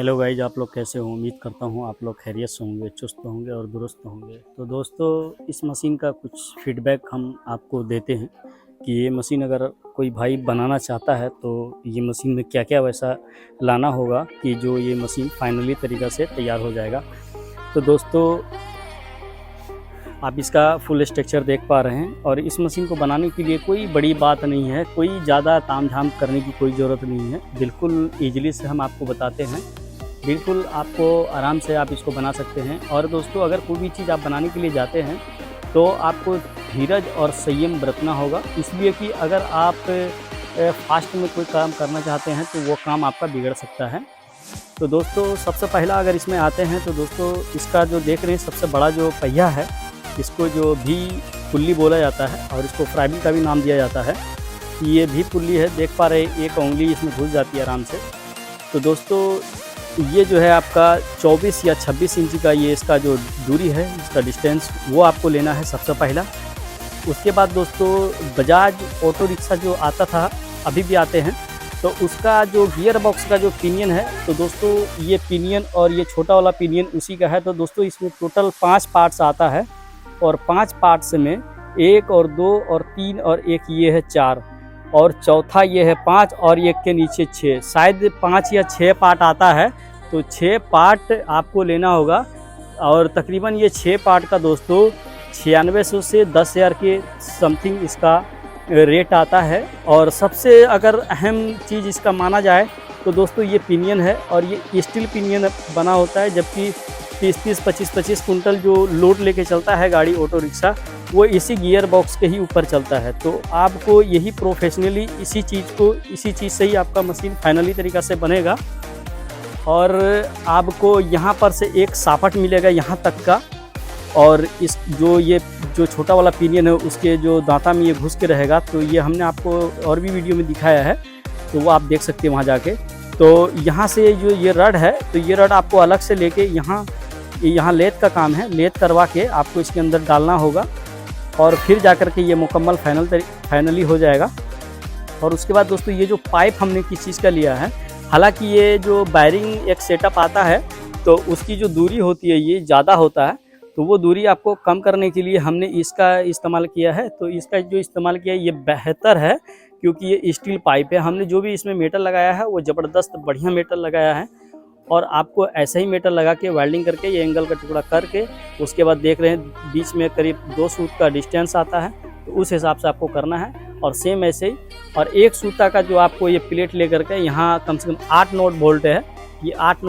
Hello guys, आप लोग कैसे हो। उम्मीद करता हूँ आप लोग खैरियत से होंगे, चुस्त होंगे और दुरुस्त होंगे। तो दोस्तों, इस मशीन का कुछ फीडबैक हम आपको देते हैं कि ये मशीन अगर कोई भाई बनाना चाहता है तो ये मशीन में क्या क्या वैसा लाना होगा कि जो ये मशीन फाइनली तरीक़ा से तैयार हो जाएगा। तो दोस्तों, आप इसका फुल स्ट्रक्चर देख पा रहे हैं और इस मशीन को बनाने के लिए कोई बड़ी बात नहीं है, कोई ज़्यादा तामझाम करने की कोई ज़रूरत नहीं है। बिल्कुल ईजिली से हम आपको बताते हैं, बिल्कुल आपको आराम से आप इसको बना सकते हैं। और दोस्तों, अगर कोई भी चीज़ आप बनाने के लिए जाते हैं तो आपको धीरज और संयम बरतना होगा, इसलिए कि अगर आप फास्ट में कोई काम करना चाहते हैं तो वो काम आपका बिगड़ सकता है। तो दोस्तों, सबसे पहला अगर इसमें आते हैं तो दोस्तों, इसका जो देख रहे हैं सबसे बड़ा जो पहिया है, इसको जो भी पुल्ली बोला जाता है और इसको फ्राइबिल का भी नाम दिया जाता है। ये भी पुल्ली है, देख पा रहे हैं, एक उंगली इसमें घुस जाती है आराम से। तो दोस्तों, ये जो है आपका 24 या 26 इंच का ये इसका जो दूरी है, इसका डिस्टेंस वो आपको लेना है सबसे पहला। उसके बाद दोस्तों, बजाज ऑटो रिक्शा जो आता था, अभी भी आते हैं, तो उसका जो गियर बॉक्स का जो पिनियन है, तो दोस्तों ये पिनियन और ये छोटा वाला पिनियन उसी का है। तो दोस्तों, इसमें टोटल 5 पार्ट्स आता है और 5 पार्ट्स में 1 और 2 और 3 और 1 ये है 4 और चौथा ये है 5 और एक के नीचे 6, शायद 5 या 6 पार्ट आता है। तो 6 पार्ट आपको लेना होगा और तकरीबन ये 6 पार्ट का दोस्तों 9600 से 10,000 के समथिंग इसका रेट आता है। और सबसे अगर अहम चीज़ इसका माना जाए तो दोस्तों, ये पिनियन है और ये स्टील पिनियन बना होता है, जबकि 30-30, 25-25 कुंटल जो लोड लेके चलता है गाड़ी ऑटो रिक्शा, वो इसी गियर बॉक्स के ही ऊपर चलता है। तो आपको यही प्रोफेशनली इसी चीज़ से ही आपका मशीन फाइनली तरीक़ा से बनेगा। और आपको यहाँ पर से एक सापट मिलेगा यहाँ तक का, और इस जो छोटा वाला पिनियन है उसके जो दांता में ये घुस के रहेगा। तो ये हमने आपको और भी वीडियो में दिखाया है, तो वो आप देख सकते हैं वहाँ जाके। तो यहाँ से जो ये रड है, तो ये रड आपको अलग से लेके यहाँ लेथ का काम है, लेथ करवा के आपको इसके अंदर डालना होगा और फिर जाकर के ये मुकम्मल फाइनली हो जाएगा। और उसके बाद दोस्तों, ये जो पाइप हमने किस चीज़ का लिया है, हालांकि ये जो वायरिंग एक सेटअप आता है तो उसकी जो दूरी होती है ये ज़्यादा होता है, तो वो दूरी आपको कम करने के लिए हमने इसका इस्तेमाल किया है। तो इसका जो इस्तेमाल किया है ये बेहतर है, क्योंकि ये स्टील पाइप है। हमने जो भी इसमें मेटल लगाया है वो ज़बरदस्त बढ़िया मेटल लगाया है, और आपको ऐसा ही मेटल लगा के वेल्डिंग करके ये एंगल का टुकड़ा करके, उसके बाद देख रहे हैं बीच में करीब 2 सूत का डिस्टेंस आता है, तो उस हिसाब से आपको करना है। और सेम ऐसे ही, और एक सूता का जो आपको ये प्लेट लेकर के यहाँ कम से कम 8 नोट बोल्ट है, ये 8 नोट